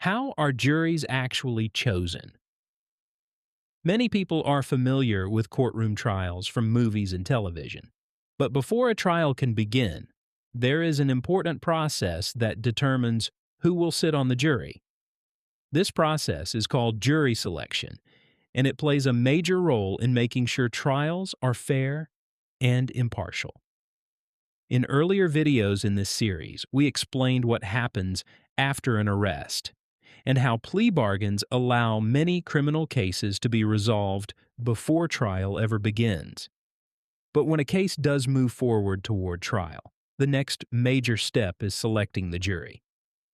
How are juries actually chosen? Many people are familiar with courtroom trials from movies and television. But before a trial can begin, there is an important process that determines who will sit on the jury. This process is called jury selection, and it plays a major role in making sure trials are fair and impartial. In earlier videos in this series, we explained what happens after an arrest and how plea bargains allow many criminal cases to be resolved before trial ever begins. But when a case does move forward toward trial, the next major step is selecting the jury.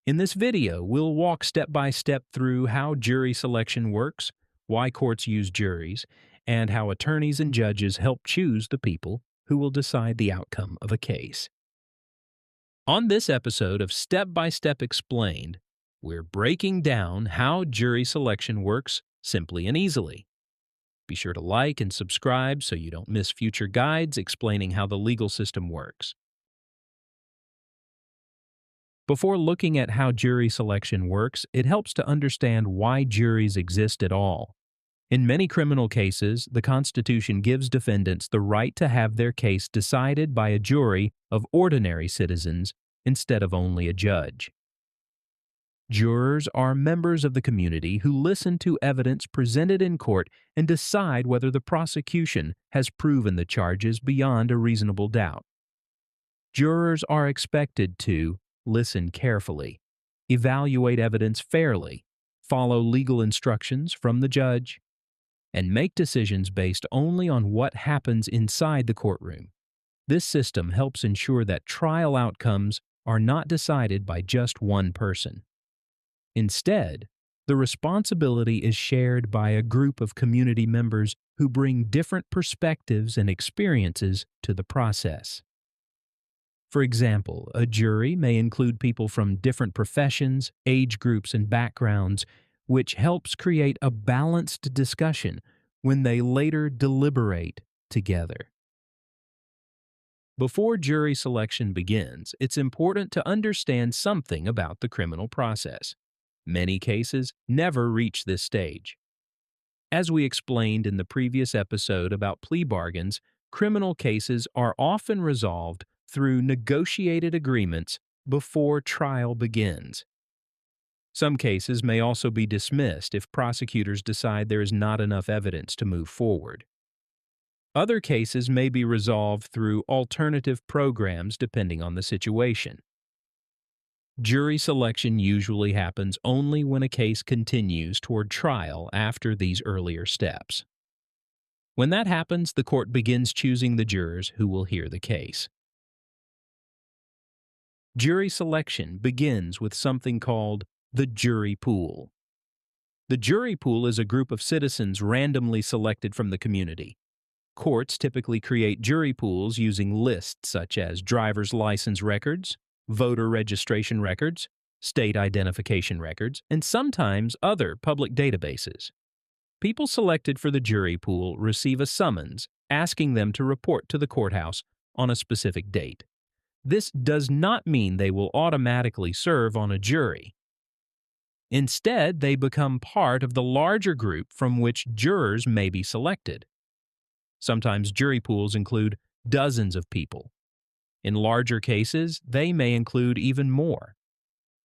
In this video, we'll walk step by step through how jury selection works, why courts use juries, and how attorneys and judges help choose the people who will decide the outcome of a case. On this episode of Step by Step Explained, we're breaking down how jury selection works simply and easily. Be sure to like and subscribe so you don't miss future guides explaining how the legal system works. Before looking at how jury selection works, it helps to understand why juries exist at all. In many criminal cases, the Constitution gives defendants the right to have their case decided by a jury of ordinary citizens instead of only a judge. Jurors are members of the community who listen to evidence presented in court and decide whether the prosecution has proven the charges beyond a reasonable doubt. Jurors are expected to listen carefully, evaluate evidence fairly, follow legal instructions from the judge, and make decisions based only on what happens inside the courtroom. This system helps ensure that trial outcomes are not decided by just one person. Instead, the responsibility is shared by a group of community members who bring different perspectives and experiences to the process. For example, a jury may include people from different professions, age groups, and backgrounds, which helps create a balanced discussion when they later deliberate together. Before jury selection begins, it's important to understand something about the criminal process. Many cases never reach this stage. As we explained in the previous episode about plea bargains, criminal cases are often resolved through negotiated agreements before trial begins. Some cases may also be dismissed if prosecutors decide there is not enough evidence to move forward. Other cases may be resolved through alternative programs depending on the situation. Jury selection usually happens only when a case continues toward trial after these earlier steps. When that happens, the court begins choosing the jurors who will hear the case. Jury selection begins with something called the jury pool. The jury pool is a group of citizens randomly selected from the community. Courts typically create jury pools using lists such as driver's license records, voter registration records, state identification records, and sometimes other public databases. People selected for the jury pool receive a summons asking them to report to the courthouse on a specific date. This does not mean they will automatically serve on a jury. Instead, they become part of the larger group from which jurors may be selected. Sometimes jury pools include dozens of people. In larger cases, they may include even more.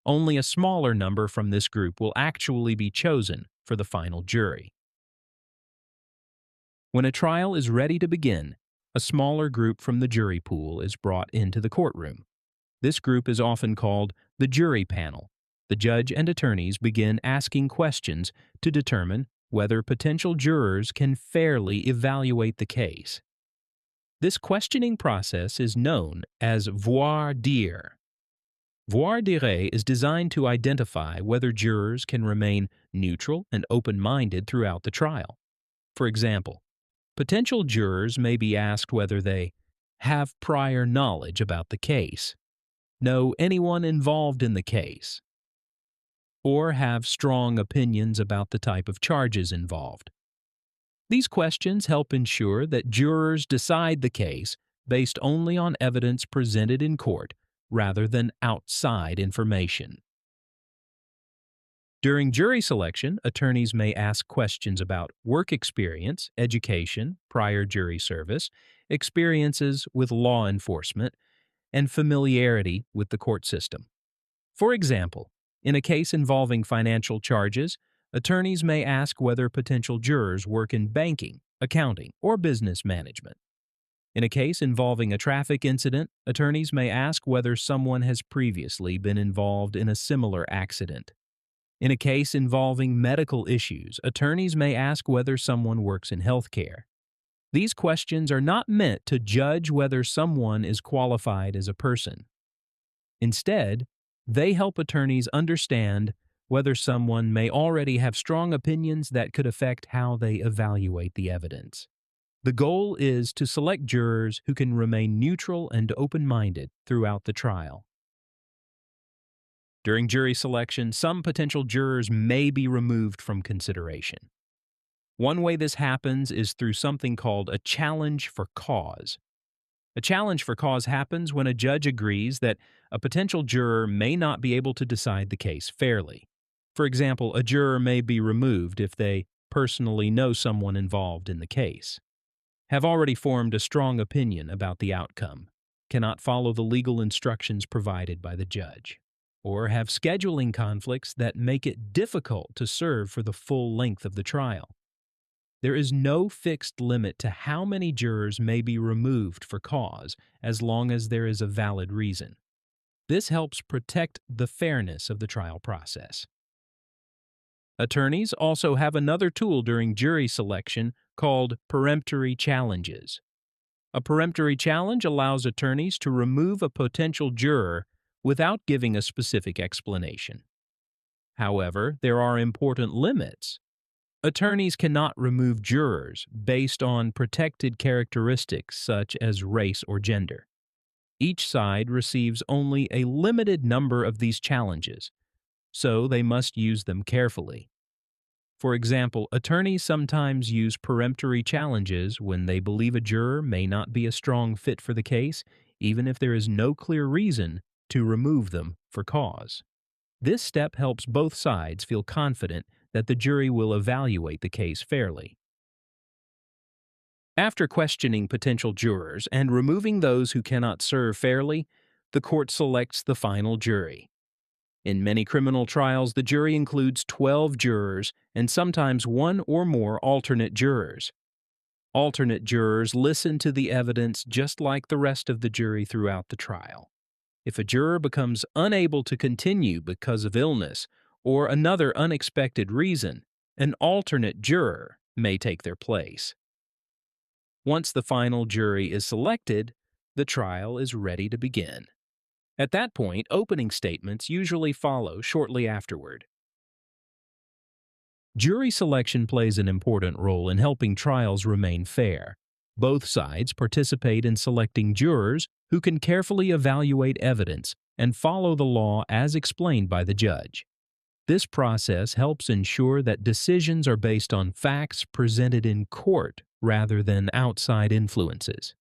Only a smaller number from this group will actually be chosen for the final jury. When a trial is ready to begin, a smaller group from the jury pool is brought into the courtroom. This group is often called the jury panel. The judge and attorneys begin asking questions to determine whether potential jurors can fairly evaluate the case. This questioning process is known as voir dire. Voir dire is designed to identify whether jurors can remain neutral and open-minded throughout the trial. For example, potential jurors may be asked whether they have prior knowledge about the case, know anyone involved in the case, or have strong opinions about the type of charges involved. These questions help ensure that jurors decide the case based only on evidence presented in court rather than outside information. During jury selection, attorneys may ask questions about work experience, education, prior jury service, experiences with law enforcement, and familiarity with the court system. For example, in a case involving financial charges, attorneys may ask whether potential jurors work in banking, accounting, or business management. In a case involving a traffic incident, attorneys may ask whether someone has previously been involved in a similar accident. In a case involving medical issues, attorneys may ask whether someone works in healthcare. These questions are not meant to judge whether someone is qualified as a person. Instead, they help attorneys understand whether someone may already have strong opinions that could affect how they evaluate the evidence. The goal is to select jurors who can remain neutral and open-minded throughout the trial. During jury selection, some potential jurors may be removed from consideration. One way this happens is through something called a challenge for cause. A challenge for cause happens when a judge agrees that a potential juror may not be able to decide the case fairly. For example, a juror may be removed if they personally know someone involved in the case, have already formed a strong opinion about the outcome, cannot follow the legal instructions provided by the judge, or have scheduling conflicts that make it difficult to serve for the full length of the trial. There is no fixed limit to how many jurors may be removed for cause as long as there is a valid reason. This helps protect the fairness of the trial process. Attorneys also have another tool during jury selection called Peremptory Challenges. A peremptory challenge allows attorneys to remove a potential juror without giving a specific explanation. However, there are important limits. Attorneys cannot remove jurors based on protected characteristics such as race or gender. Each side receives only a limited number of these challenges, so they must use them carefully. For example, attorneys sometimes use peremptory challenges when they believe a juror may not be a strong fit for the case, even if there is no clear reason to remove them for cause. This step helps both sides feel confident that the jury will evaluate the case fairly. After questioning potential jurors and removing those who cannot serve fairly, the court selects the final jury. In many criminal trials, the jury includes 12 jurors and sometimes one or more alternate jurors. Alternate jurors listen to the evidence just like the rest of the jury throughout the trial. If a juror becomes unable to continue because of illness or another unexpected reason, an alternate juror may take their place. Once the final jury is selected, the trial is ready to begin. At that point, opening statements usually follow shortly afterward. Jury selection plays an important role in helping trials remain fair. Both sides participate in selecting jurors who can carefully evaluate evidence and follow the law as explained by the judge. This process helps ensure that decisions are based on facts presented in court rather than outside influences.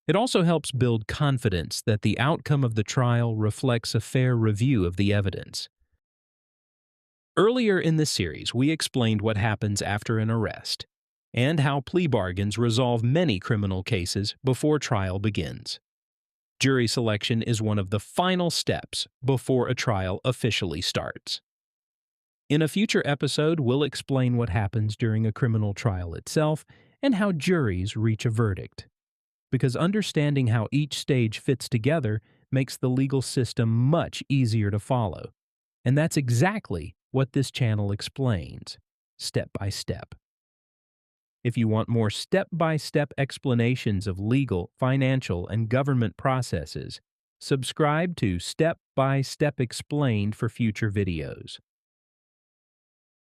It also helps build confidence that the outcome of the trial reflects a fair review of the evidence. Earlier in this series, we explained what happens after an arrest and how plea bargains resolve many criminal cases before trial begins. Jury selection is one of the final steps before a trial officially starts. In a future episode, we'll explain what happens during a criminal trial itself and how juries reach a verdict. Because understanding how each stage fits together makes the legal system much easier to follow. And that's exactly what this channel explains, step by step. If you want more step-by-step explanations of legal, financial, and government processes, subscribe to Step by Step Explained for future videos.